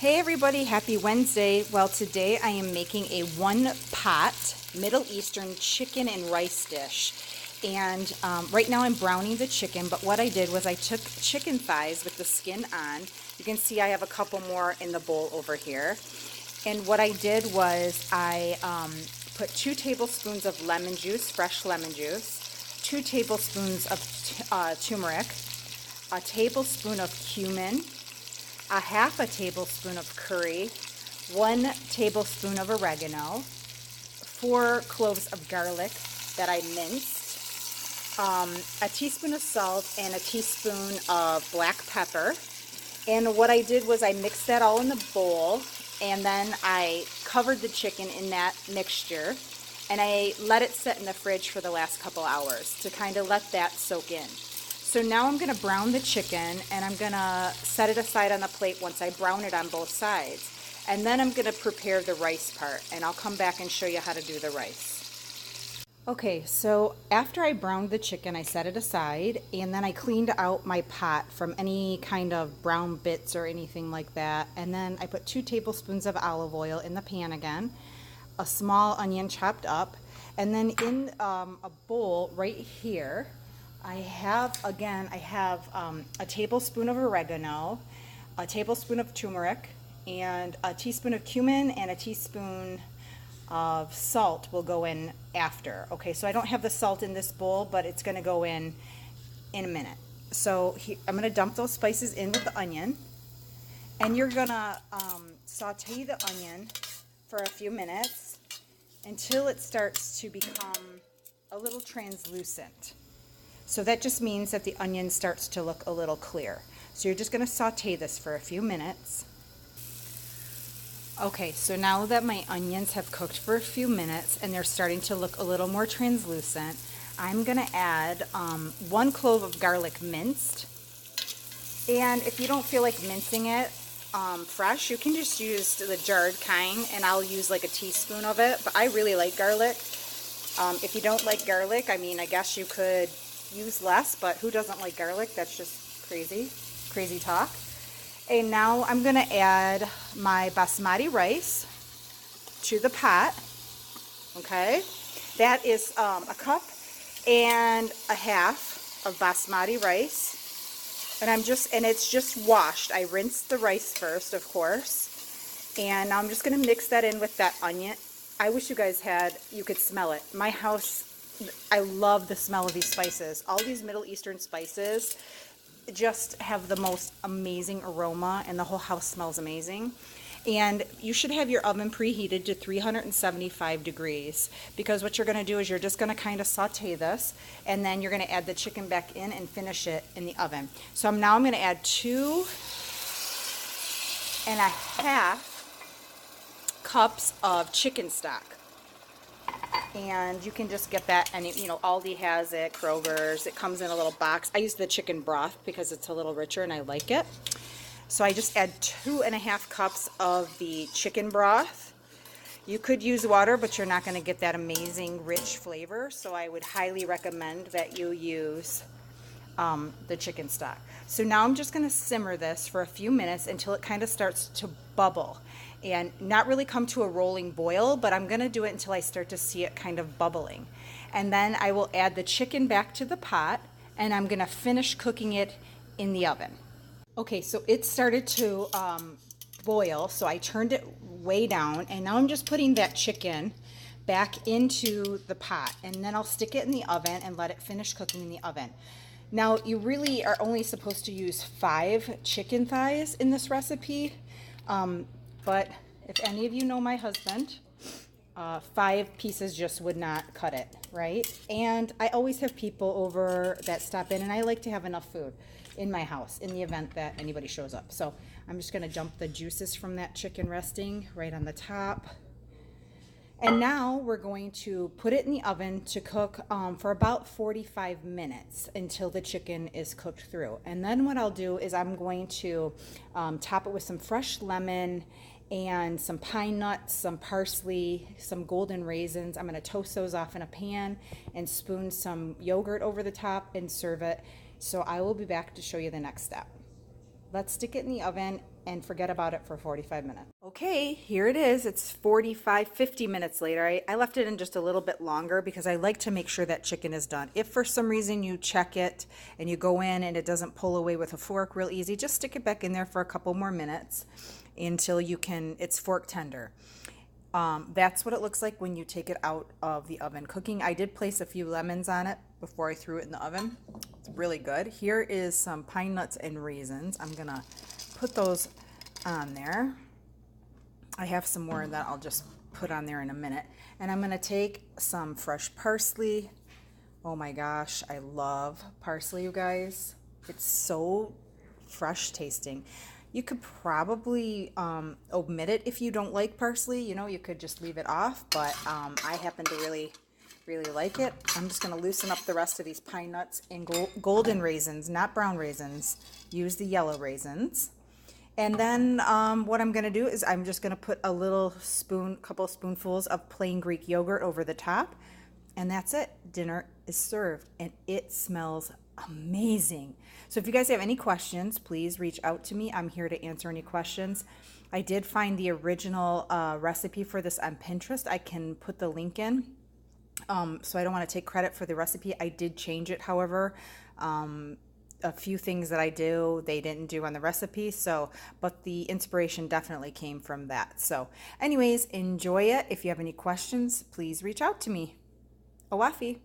Hey everybody, happy Wednesday. Well, today I am making a one pot Middle Eastern chicken and rice dish. And right now I'm browning the chicken, but what I did was I took chicken thighs with the skin on. You can see I have a couple more in the bowl over here. And what I did was I put 2 tablespoons of lemon juice, fresh lemon juice, 2 tablespoons of turmeric, a tablespoon of cumin, a half a tablespoon of curry, 1 tablespoon of oregano, 4 cloves of garlic that I minced, a teaspoon of salt, and a teaspoon of black pepper. And what I did was I mixed that all in the bowl, and then I covered the chicken in that mixture, and I let it sit in the fridge for the last couple hours to kind of let that soak in. So now I'm going to brown the chicken, and I'm going to set it aside on the plate once I brown it on both sides. And then I'm going to prepare the rice part, and I'll come back and show you how to do the rice. Okay, so after I browned the chicken, I set it aside, and then I cleaned out my pot from any kind of brown bits or anything like that. And then I put 2 tablespoons of olive oil in the pan again, a small onion chopped up, and then in a bowl right here, I have a tablespoon of oregano, a tablespoon of turmeric, and a teaspoon of cumin, and a teaspoon of salt will go in after. Okay, so I don't have the salt in this bowl, but it's going to go in a minute. So I'm going to dump those spices in with the onion, and you're going to saute the onion for a few minutes until it starts to become a little translucent. So that just means that the onion starts to look a little clear. So you're just going to saute this for a few minutes. Okay, so now that my onions have cooked for a few minutes and they're starting to look a little more translucent, I'm going to add 1 clove of garlic minced. And if you don't feel like mincing it fresh, you can just use the jarred kind, and I'll use like a teaspoon of it. But I really like garlic. If you don't like garlic, I mean, I guess you could use less, but who doesn't like garlic? That's just crazy talk. And now I'm going to add my basmati rice to the pot. Okay, that is a cup and a half of basmati rice, and it's just washed. I rinsed the rice first, of course, and now I'm just going to mix that in with that onion. I wish you could smell it. My house, I love the smell of these spices. All these Middle Eastern spices just have the most amazing aroma, and the whole house smells amazing. And you should have your oven preheated to 375 degrees, because what you're going to do is you're just going to kind of saute this, and then you're going to add the chicken back in and finish it in the oven. So now I'm going to add 2.5 cups of chicken stock. And you can just get that, and Aldi has it, Kroger's. It comes in a little box. I use the chicken broth because it's a little richer and I like it. So I just add 2.5 cups of the chicken broth. You could use water, but you're not going to get that amazing rich flavor. So I would highly recommend that you use the chicken stock. So now I'm just going to simmer this for a few minutes until it kind of starts to bubble, and not really come to a rolling boil, but I'm going to do it until I start to see it kind of bubbling. And then I will add the chicken back to the pot, and I'm going to finish cooking it in the oven. Okay, so it started to boil, so I turned it way down, and now I'm just putting that chicken back into the pot, and then I'll stick it in the oven and let it finish cooking in the oven. Now, you really are only supposed to use 5 chicken thighs in this recipe, but if any of you know my husband, 5 pieces just would not cut it, right? And I always have people over that stop in, and I like to have enough food in my house in the event that anybody shows up. So I'm just going to dump the juices from that chicken resting right on the top. And now we're going to put it in the oven to cook for about 45 minutes until the chicken is cooked through. And then what I'll do is I'm going to top it with some fresh lemon and some pine nuts, some parsley, some golden raisins. I'm going to toast those off in a pan and spoon some yogurt over the top and serve it. So I will be back to show you the next step. Let's stick it in the oven and forget about it for 45 minutes. Okay, here it is. It's 45, 50 minutes later. I left it in just a little bit longer because I like to make sure that chicken is done. If for some reason you check it and you go in and it doesn't pull away with a fork real easy, just stick it back in there for a couple more minutes until it's fork tender. That's what it looks like when you take it out of the oven cooking. I did place a few lemons on it before I threw it in the oven. It's really good. Here is some pine nuts and raisins. I'm gonna put those on there. I have some more that I'll just put on there in a minute. And I'm gonna take some fresh parsley. Oh my gosh, I love parsley, you guys. It's so fresh tasting. You could probably omit it if you don't like parsley. You know, you could just leave it off, but I happen to really like it. I'm just going to loosen up the rest of these pine nuts and golden raisins, not brown raisins. Use the yellow raisins. And then what I'm going to do is I'm just going to put a couple spoonfuls of plain Greek yogurt over the top. And that's it. Dinner is served, and it smells amazing. So if you guys have any questions, please reach out to me. I'm here to answer any questions. I did find the original recipe for this on Pinterest. I can put the link in. So I don't want to take credit for the recipe. I did change it, however. A few things that I do, they didn't do on the recipe. But the inspiration definitely came from that. So anyways, enjoy it. If you have any questions, please reach out to me. Owafi.